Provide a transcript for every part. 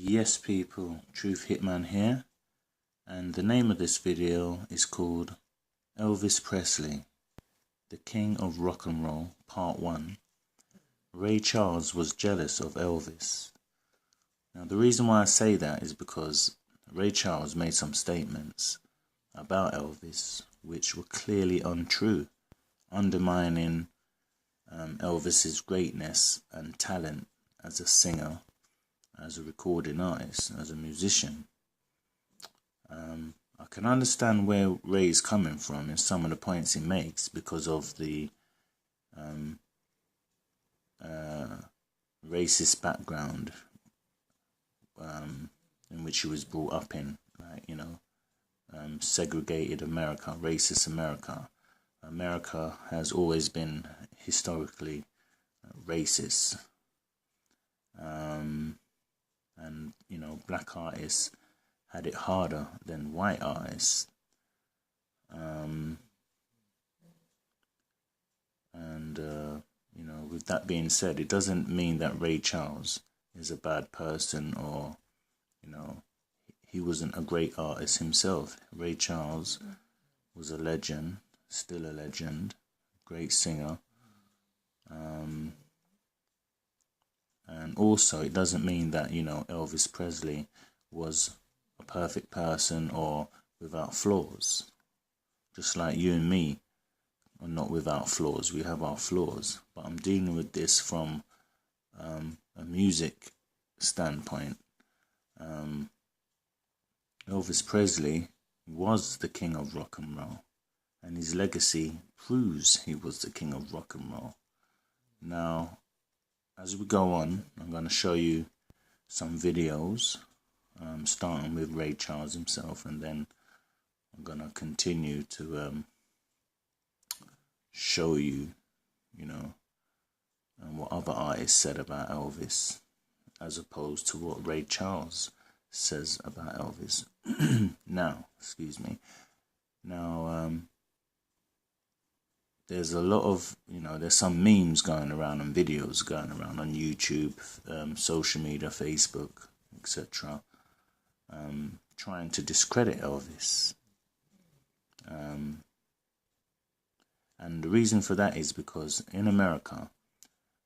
Yes people, Truth Hitman here, and the name of this video is called Elvis Presley, the King of Rock and Roll, Part 1. Ray Charles was jealous of Elvis. Now the reason why I say that is because Ray Charles made some statements about Elvis which were clearly untrue, undermining Elvis's greatness and talent as a singer, as a recording artist, as a musician. I can understand where Ray's coming from in some of the points he makes because of the racist background in which he was brought up in, like, segregated America, racist America. America has always been historically racist. And black artists had it harder than white artists. With that being said, it doesn't mean that Ray Charles is a bad person or, he wasn't a great artist himself. Ray Charles was a legend, still a legend, great singer. And also, it doesn't mean that, Elvis Presley was a perfect person or without flaws. Just like you and me are not without flaws. We have our flaws. But I'm dealing with this from a music standpoint. Elvis Presley was the king of rock and roll. And his legacy proves he was the king of rock and roll. Now, as we go on, I'm going to show you some videos, starting with Ray Charles himself, and then I'm going to continue to show you, what other artists said about Elvis, as opposed to what Ray Charles says about Elvis. Now, there's a lot of, there's some memes going around and videos going around on YouTube, social media, Facebook, etc., trying to discredit Elvis. And the reason for that is because in America,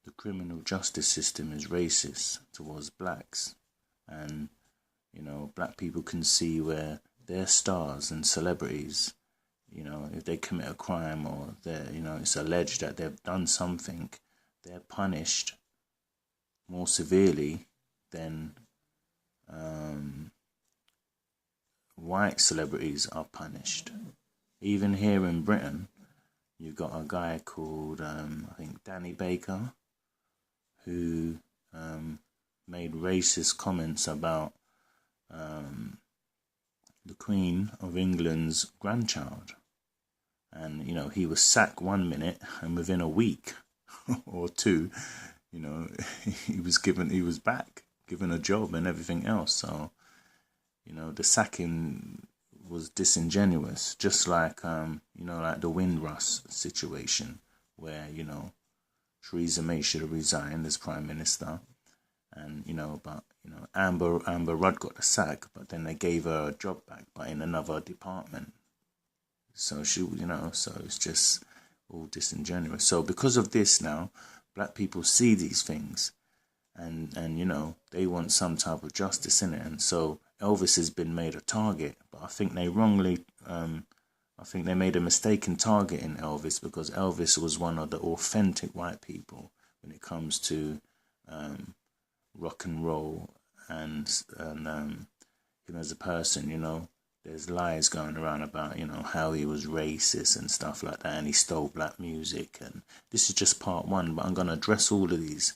the criminal justice system is racist towards blacks. And, black people can see where their stars and celebrities, if they commit a crime or it's alleged that they've done something, they're punished more severely than white celebrities are punished. Even here in Britain, you've got a guy called, I think, Danny Baker, who made racist comments about the Queen of England's grandchild. And, he was sacked 1 minute, and within a week or two, he was back, given a job and everything else. So, the sacking was disingenuous, just like, like the Windrush situation, where, Theresa May should have resigned as Prime Minister. And, Amber Rudd got the sack, but then they gave her a job back, but in another department. So so it's just all disingenuous. So because of this now, black people see these things and they want some type of justice in it. And so Elvis has been made a target, but I think they made a mistake in targeting Elvis, because Elvis was one of the authentic white people when it comes to rock and roll and him as a person. There's lies going around about, how he was racist and stuff like that, and he stole black music. And this is just part 1, but I'm going to address all of these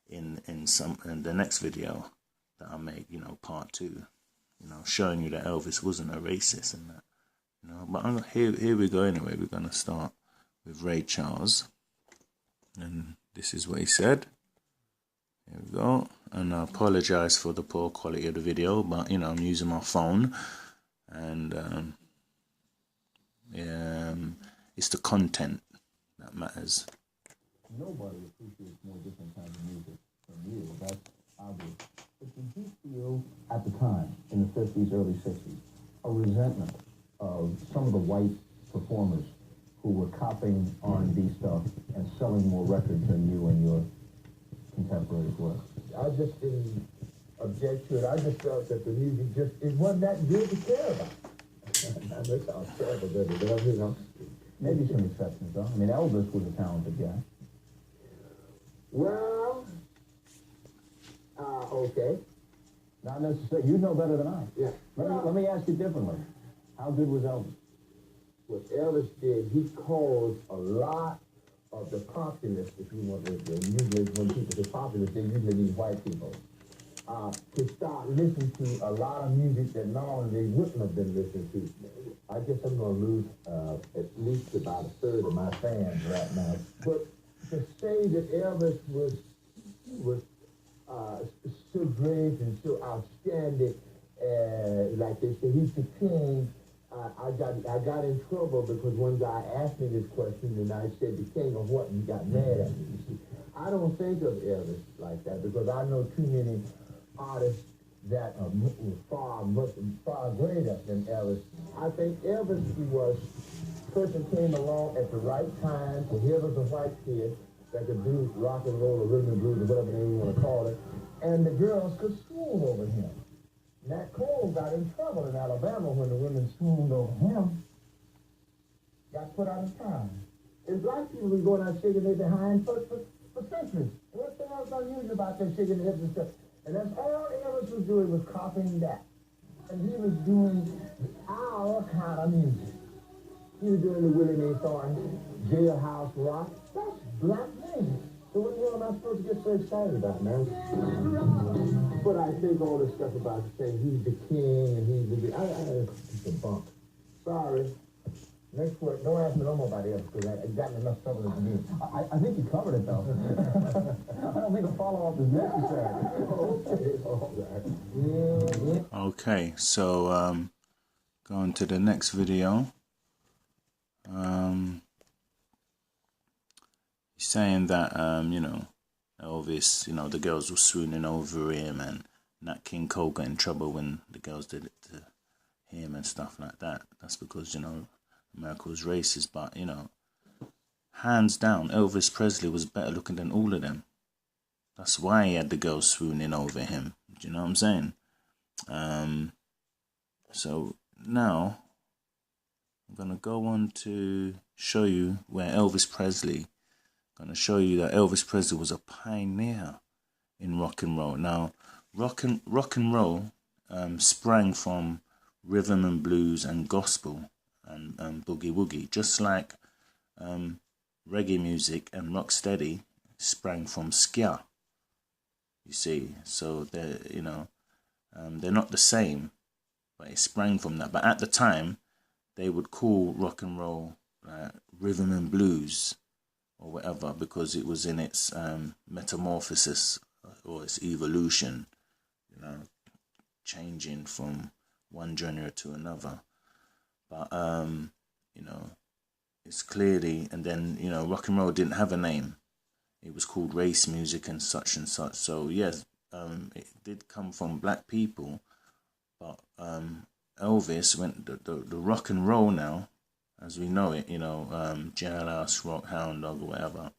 in the next video that I make, part 2, showing you that Elvis wasn't a racist and that, But here we go anyway. We're going to start with Ray Charles. And this is what he said. Here we go. And I apologize for the poor quality of the video, but, I'm using my phone. And it's the content that matters. Nobody appreciates more different kinds of music from you. That's obvious. Did you feel at the time, in the 50s, early 60s, a resentment of some of the white performers who were copying R&B stuff and selling more records than you and your contemporaries were? I just didn't object to it. I just felt that the music it wasn't that good to care about. That sounds terrible, doesn't it? You know? Maybe some exceptions, though. I mean, Elvis was a talented guy. Well, okay. Not necessarily. You know better than I. Yeah. Let me ask you differently. How good was Elvis? What Elvis did, he caused a lot of the populace, if you want to, usually when people say populace, they usually mean white people, to start listening to a lot of music that normally they wouldn't have been listening to. I guess I'm going to lose at least about a third of my fans right now. But to say that Elvis was so great and so outstanding, like they say, he's the king. I got in trouble because one guy asked me this question and I said the king of what, and he got mad at me. You see, I don't think of Elvis like that because I know too many artists that are far greater than Elvis. I think Elvis was person came along at the right time, so here was a white kid that could do rock and roll or rhythm and blues or whatever you want to call it, and the girls could swoon over him. Nat Cole got in trouble in Alabama when the women swooned over him. Got put out of town. And black people were going out shaking their behind for centuries. What's the most unusual about them shaking their hips and stuff? And that's all Elvis was doing, was copying that. And he was doing our kind of music. He was doing the Willie Mae Thornton, Jailhouse Rock. That's black music. So what the hell am I supposed to get so excited about, man? But I think all this stuff about saying he's the king and he's it's a bunk. Sorry. Next word. Don't ask me no more about Elvis because I got enough trouble as it is. I think you covered it, though. I don't think a follow-up is necessary. Okay, all right. Okay, so going to the next video. He's saying that you know, Elvis, you know, the girls were swooning over him, and Nat King Cole got in trouble when the girls did it to him and stuff like that. That's because, you know, America was racist, but, you know, hands down, Elvis Presley was better looking than all of them. That's why he had the girls swooning over him. Do you know what I'm saying? So now I'm going to go on to show you where Elvis Presley, going to show you that Elvis Presley was a pioneer in rock and roll. Now, rock and roll sprang from rhythm and blues and gospel and boogie woogie, just like reggae music and rocksteady sprang from ska. You see, so they're, you know, they're not the same, but it sprang from that. But at the time, they would call rock and roll rhythm and blues or whatever, because it was in its metamorphosis or its evolution, you know, changing from one genre to another. But you know, it's clearly, and then, you know, rock and roll didn't have a name. It was called race music and such and such. So yes, it did come from black people, but Elvis went the rock and roll now, as we know it, you know, Jailhouse Rock, Hound Dog, or whatever.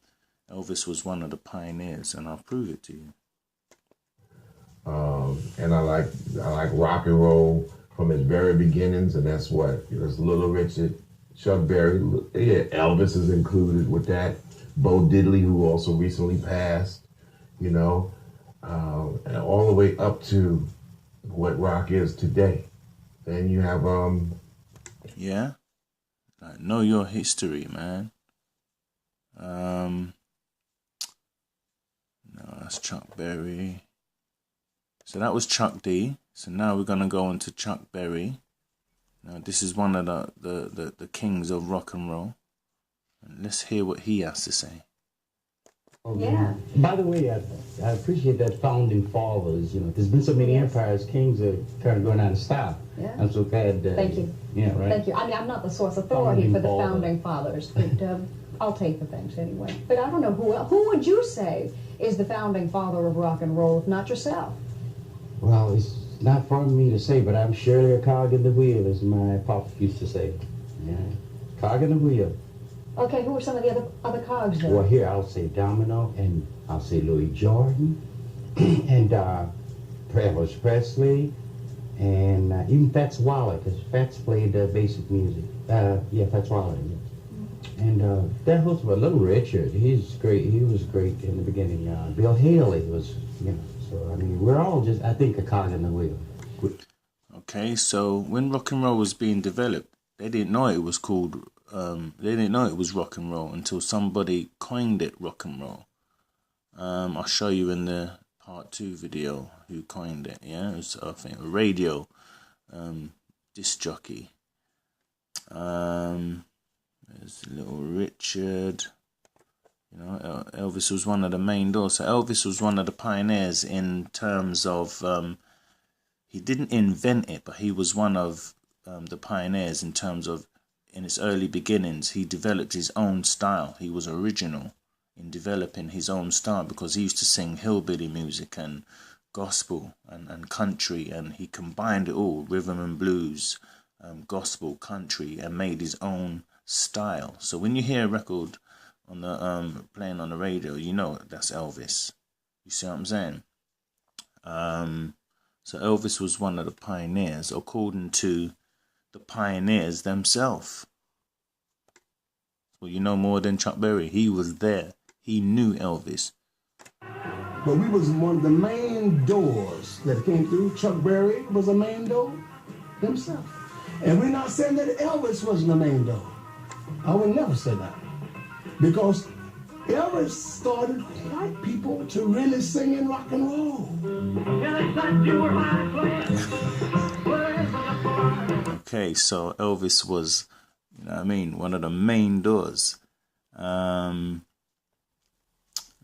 Elvis was one of the pioneers, and I'll prove it to you. And I like rock and roll from its very beginnings, and that's what there's Little Richard, Chuck Berry, yeah, Elvis is included with that. Bo Diddley, who also recently passed, you know, and all the way up to what rock is today. Then you have yeah, like, know your history, man. No, that's Chuck Berry. So that was Chuck D. So now we're gonna go on to Chuck Berry. Now this is one of the kings of rock and roll. And let's hear what he has to say. Yeah. By the way, I appreciate that founding fathers. You know, there's been so many empires, kings are kind of going out of style. Yeah. I'm so glad. Thank you. Yeah, right. Thank you. I mean, I'm not the source authority for the founding fathers, but I'll take the things anyway. But I don't know who would you say is the founding father of rock and roll, if not yourself? Well, it's not for me to say, but I'm surely a cog in the wheel, as my pop used to say. Yeah, cog in the wheel. Okay, who are some of the other cogs then? Well, here I'll say Domino, and I'll say Louis Jordan, and Elvis Presley, and even Fats Waller, because Fats played basic music. Yeah, Fats Waller. Yeah. And that was a Little Richard. He's great. He was great in the beginning. Bill Haley was, you know. So I mean, we're all just, I think, a cog in the wheel. Okay, so when rock and roll was being developed, they didn't know it was called. They didn't know it was rock and roll until somebody coined it rock and roll. I'll show you in the part 2 video who coined it. Yeah, it was, I think, a radio disc jockey. There's Little Richard. You know, Elvis was one of the main doors. So Elvis was one of the pioneers in terms of, he didn't invent it, but he was one of the pioneers in terms of, in its early beginnings, he developed his own style. He was original in developing his own style because he used to sing hillbilly music and gospel and country, and he combined it all, rhythm and blues, gospel, country, and made his own style. So when you hear a record on the playing on the radio, you know that's Elvis. You see what I'm saying? So Elvis was one of the pioneers, according to the pioneers themselves. Well, you know more than Chuck Berry. He was there. He knew Elvis. But we was one of the main doors that came through. Chuck Berry was a main door himself. And we're not saying that Elvis wasn't a main door. I would never say that. Because Elvis started white people to really sing in rock and roll. Okay, so Elvis was, you know what I mean, one of the main doors.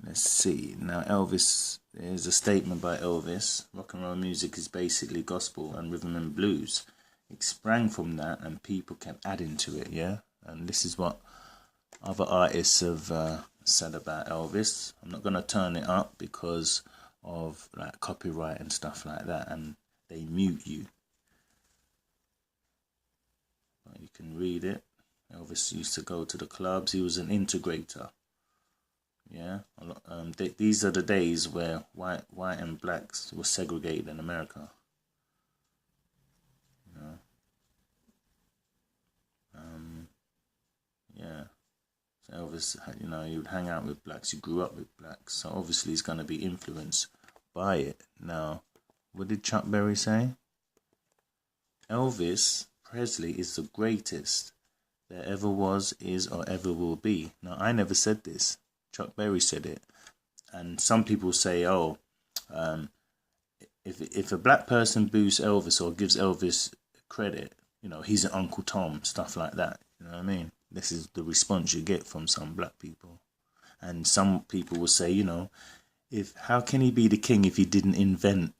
Let's see. Now, Elvis, there's a statement by Elvis. Rock and roll music is basically gospel and rhythm and blues. It sprang from that and people kept adding to it, yeah? And this is what other artists have said about Elvis. I'm not going to turn it up because of like copyright and stuff like that, and they mute you. But you can read it. Elvis used to go to the clubs. He was an integrator. Yeah, these are the days where white and blacks were segregated in America. You know? Yeah. So Elvis, you know, he would hang out with blacks. He grew up with blacks, so obviously he's going to be influenced by it. Now, what did Chuck Berry say? Elvis Presley is the greatest there ever was, is, or ever will be. Now, I never said this. Chuck Berry said it. And some people say, oh, if a black person boos Elvis or gives Elvis credit, you know, he's an Uncle Tom, stuff like that. You know what I mean? This is the response you get from some black people. And some people will say, you know, how can he be the king if he didn't invent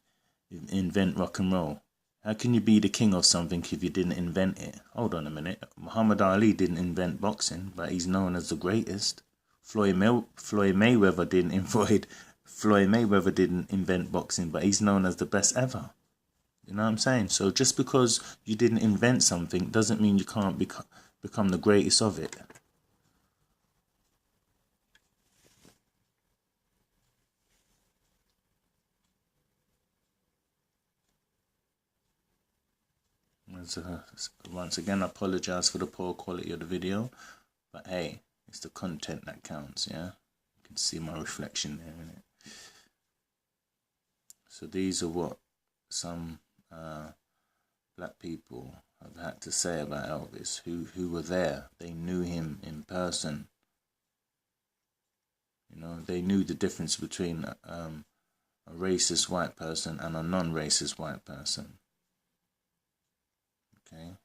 rock and roll? How can you be the king of something if you didn't invent it? Hold on a minute. Muhammad Ali didn't invent boxing, but he's known as the greatest. Floyd Mayweather didn't invent boxing, but he's known as the best ever. You know what I'm saying? So just because you didn't invent something doesn't mean you can't become the greatest of it. Once again, I apologize for the poor quality of the video, but hey, it's the content that counts, yeah? You can see my reflection there in it. So these are what some black people have had to say about Elvis, who were there. They knew him in person. You know, they knew the difference between a racist white person and a non-racist white person. Okay.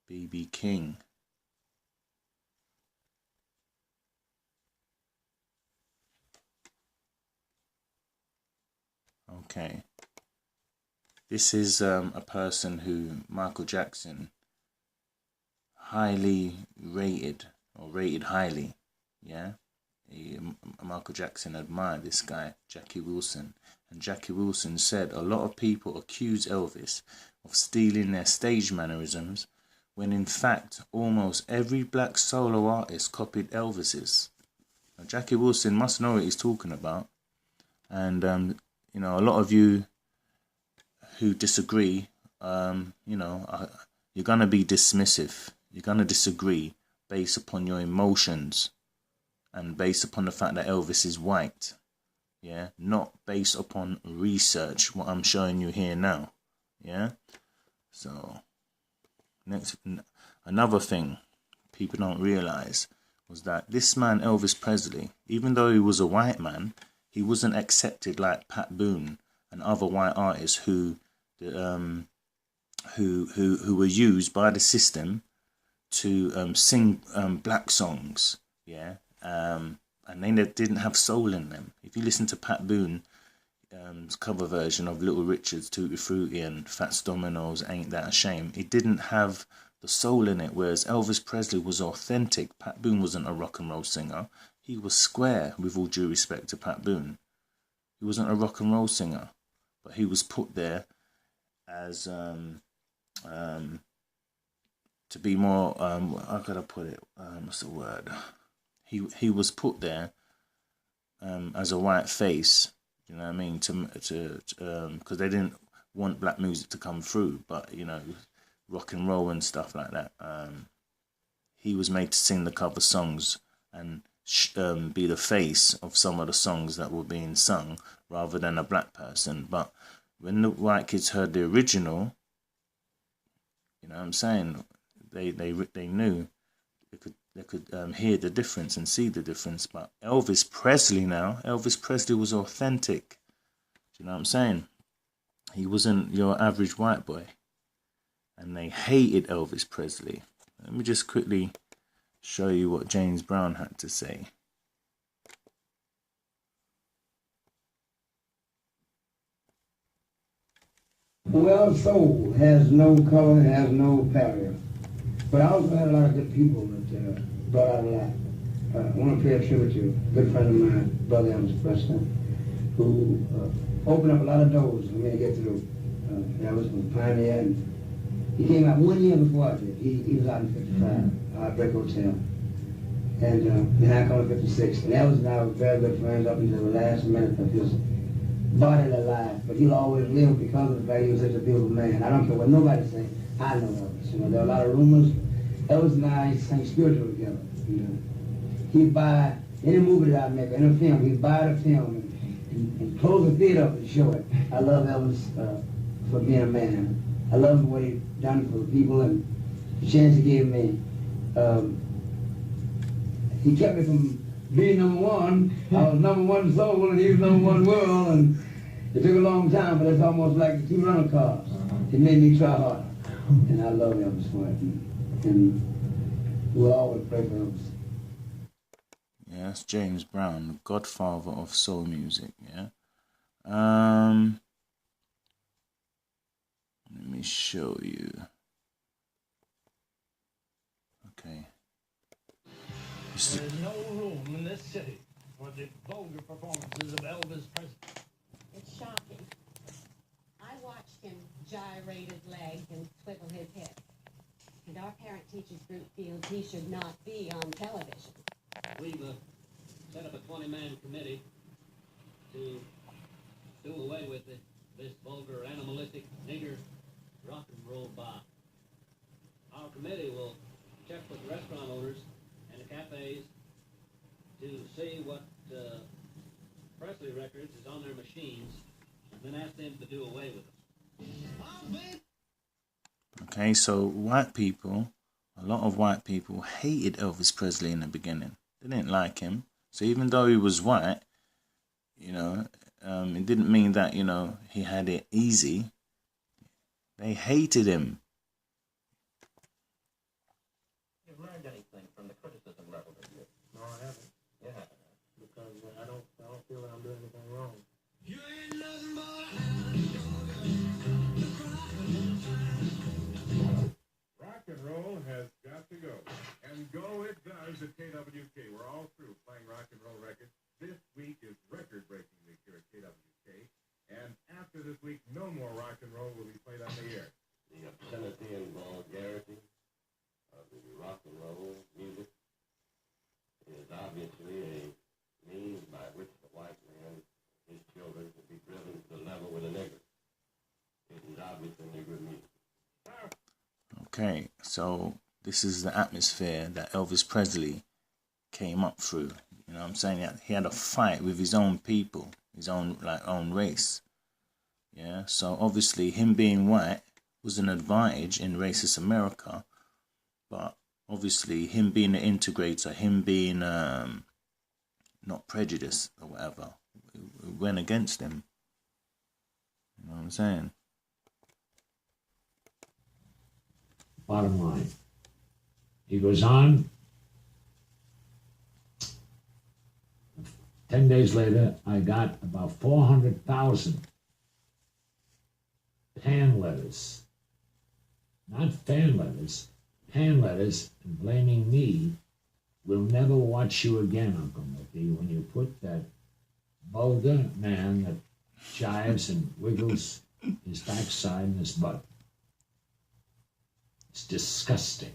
B.B. King. Okay. This is a person who Michael Jackson highly rated, or rated highly, yeah? Michael Jackson admired this guy, Jackie Wilson. And Jackie Wilson said a lot of people accuse Elvis of stealing their stage mannerisms, when in fact almost every black solo artist copied Elvis's. Now, Jackie Wilson must know what he's talking about. And, you know, a lot of you who disagree, you know, you're going to be dismissive. You're going to disagree based upon your emotions and based upon the fact that Elvis is white. Yeah, not based upon research, what I'm showing you here now. Yeah, so another thing people don't realize was that this man Elvis Presley, even though he was a white man, he wasn't accepted like Pat Boone and other white artists who were used by the system to sing black songs. Yeah, and they didn't have soul in them. If you listen to Pat Boone cover version of Little Richard's Tutti Frutti and Fats Domino's Ain't That a Shame, it didn't have the soul in it, whereas Elvis Presley was authentic. Pat Boone wasn't a rock and roll singer. He was square, with all due respect to Pat Boone. He wasn't a rock and roll singer, but he was put there as to be more how could I put it, what's the word, he was put there as a white face, you know what I mean, to because they didn't want black music to come through, but you know, rock and roll and stuff like that, he was made to sing the cover songs and be the face of some of the songs that were being sung rather than a black person. But when the white kids heard the original, you know what I'm saying, they knew they could hear the difference and see the difference. But Elvis Presley was authentic. Do you know what I'm saying? He wasn't your average white boy. And they hated Elvis Presley. Let me just quickly show you what James Brown had to say. Well, soul has no color, has no barrier. But I also had a lot of good people that brought out a lot. I want to pay a tribute to a good friend of mine, Brother Elvis Presley, who opened up a lot of doors for me to get through. Elvis was a pioneer, and he came out 1 year before I did. He was out in 55, Heartbreak Hotel. And then I come in 56. And Elvis and I were very good friends up until the last minute of his bodily life. But he'll always live because of the fact he was such a beautiful man. I don't care what nobody says. I know Elvis. You know, there are a lot of rumors. Elvis and I sang spiritual together. You know, he'd buy any movie that I make, any film, he'd buy the film and close the theater up and show it. I love Elvis for being a man. I love what he done for the people and the chance he gave me. He kept me from being number one. I was number one soul and he was number one world, and it took a long time, but it's almost like the two rental cars. It made me try harder, and I love Elvis for it, and we'll always pray for Elvis. Yeah, that's James Brown, the godfather of soul music, yeah. Let me show you. Okay. There's no room in this city for the vulgar performances of Elvis Presley. It's shocking. I watched him gyrate his legs and swivel his hips. And our parent-teachers group feels he should not be on television. We've set up a 20-man committee to do away with this vulgar, animalistic, nigger rock and roll bar. Our committee will check with the restaurant owners and the cafes to see what Presley records is on their machines, and then ask them to do away with them. Okay, so white people, a lot of white people hated Elvis Presley in the beginning. They didn't like him. So even though he was white, you know, it didn't mean that, you know, he had it easy. They hated him. You've learned anything from the criticism level that you? No, I haven't. Yeah. Because I don't feel that I'm doing anything wrong. You ain't nothing but a hound dog. this week, no more rock and roll will be played on the air. The obscenity and vulgarity of the rock and roll music is obviously a means by which the white man, his children, will be driven to the level with a nigger. It is obviously nigger music. Okay, so this is the atmosphere that Elvis Presley came up through. You know what I'm saying? He had a fight with his own people, his own race. Yeah, so obviously him being white was an advantage in racist America, but obviously him being an integrator, him being not prejudiced or whatever, it went against him. You know what I'm saying? Bottom line. He goes on. 10 days later, I got about 400,000 pan letters. Not fan letters, pan letters, and blaming me. We'll never watch you again, Uncle Mickey, when you put that vulgar man that jives and wiggles his backside in his butt. It's disgusting.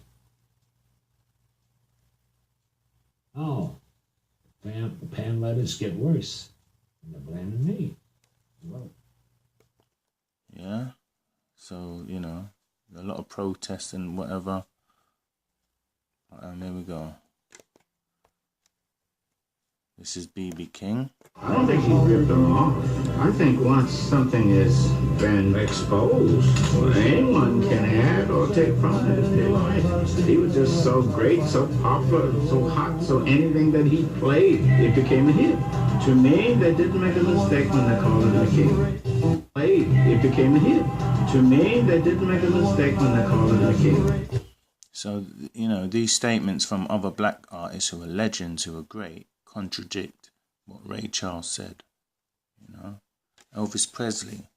Oh, the pan letters get worse. And they're blaming me. Well, yeah. So, you know, a lot of protests and whatever. Here we go. This is B.B. King. I don't think he ripped them off. I think once something has been exposed, anyone can add or take from it if they like. He was just so great, so popular, so hot, so anything that he played, it became a hit. To me, they didn't make a mistake when they called him the king. It became a hit. To me, they didn't make a mistake when they called him the king. So, you know, these statements from other black artists who are legends, who are great, contradict what Ray Charles said. You know, Elvis Presley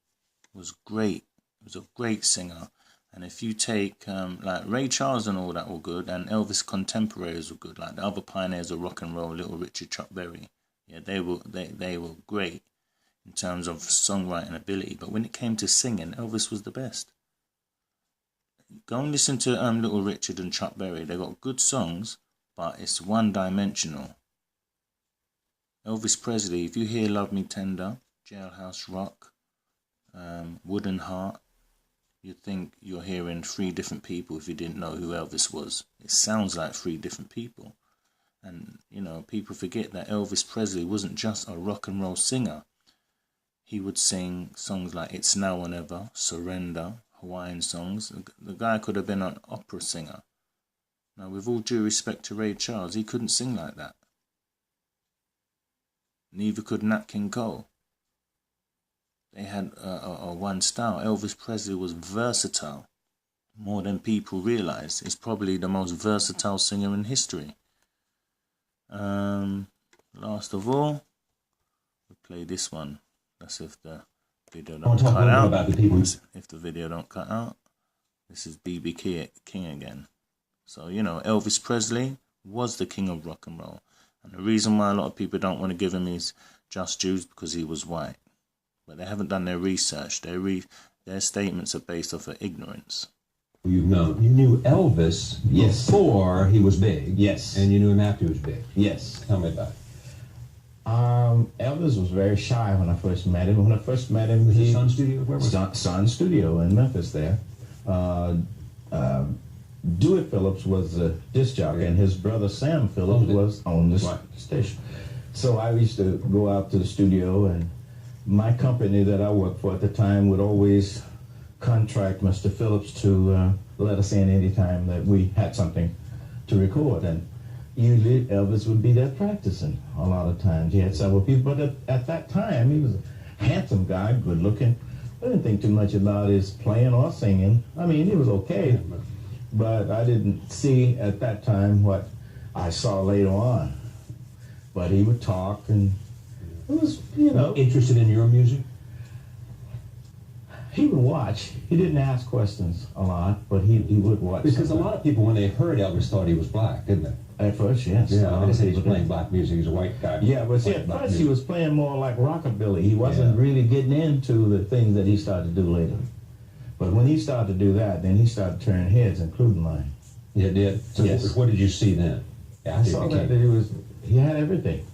was great. He was a great singer. And if you take like Ray Charles and all that were good, and Elvis contemporaries were good, like the other pioneers of rock and roll, Little Richard, Chuck Berry, yeah, they were great in terms of songwriting ability. But when it came to singing, Elvis was the best. Go and listen to Little Richard and Chuck Berry. They got good songs, but it's one-dimensional. Elvis Presley, if you hear Love Me Tender, Jailhouse Rock, Wooden Heart, you'd think you're hearing three different people if you didn't know who Elvis was. It sounds like three different people. And, you know, people forget that Elvis Presley wasn't just a rock and roll singer. He would sing songs like It's Now or Never, Surrender, Hawaiian songs. The guy could have been an opera singer. Now, with all due respect to Ray Charles, he couldn't sing like that. Neither could Nat King Cole. They had a one style. Elvis Presley was versatile, more than people realize. He's probably the most versatile singer in history. Last of all, we'll play this one. That's if the video don't cut out. If the video don't cut out, this is B.B. King again. So, you know, Elvis Presley was the king of rock and roll. And the reason why a lot of people don't want to give him his just dues because he was white. But they haven't done their research. Their statements are based off of ignorance. You knew Elvis before he was big. Yes. And you knew him after he was big. Yes. Tell me about it. Elvis was very shy when I first met him. When I first met him, was it Sun Studio? Where was it? Sun Studio in Memphis there. Dewitt Phillips was a disc jockey, and his brother Sam Phillips was on the station. So I used to go out to the studio, and my company that I worked for at the time would always contract Mr. Phillips to let us in any time that we had something to record. And usually Elvis would be there practicing a lot of times. He had several people, but at that time he was a handsome guy, good looking. I didn't think too much about his playing or singing. I mean, he was okay, but I didn't see at that time what I saw later on. But he would talk, and it was, you know. Interested in your music? He would watch. He didn't ask questions a lot, but he would watch. Because a lot of people, when they heard Elvis, thought he was black, didn't they? At first, yes. Yeah, I guess he was playing black music. He was a white guy. Yeah, but see, at first he was playing more like rockabilly. He wasn't really getting into the things that he started to do later. But when he started to do that, then he started turning heads, including mine. Yeah, did. So yes. What did you see then? I saw that he had everything.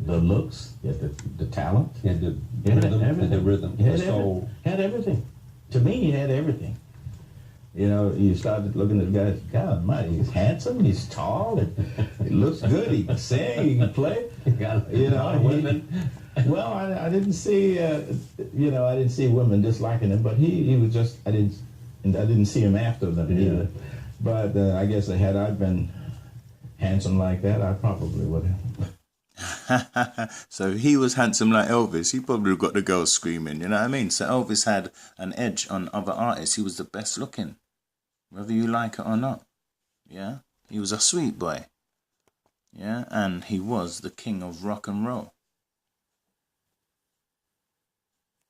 The looks, he had the talent, he had the rhythm, he had the soul. Had everything. To me, he had everything. You know, you started looking at the guy, God almighty, he's handsome, he's tall, he looks good, he can sing, he can play. You know, women. Well, I didn't see, you know, I didn't see women disliking him, but he was just, I didn't see him after them either. But I guess had I been handsome like that, I probably would have. So he was handsome like Elvis. He probably got the girls screaming, you know what I mean? So Elvis had an edge on other artists. He was the best looking, whether you like it or not. Yeah, he was a sweet boy. Yeah, and he was the king of rock and roll.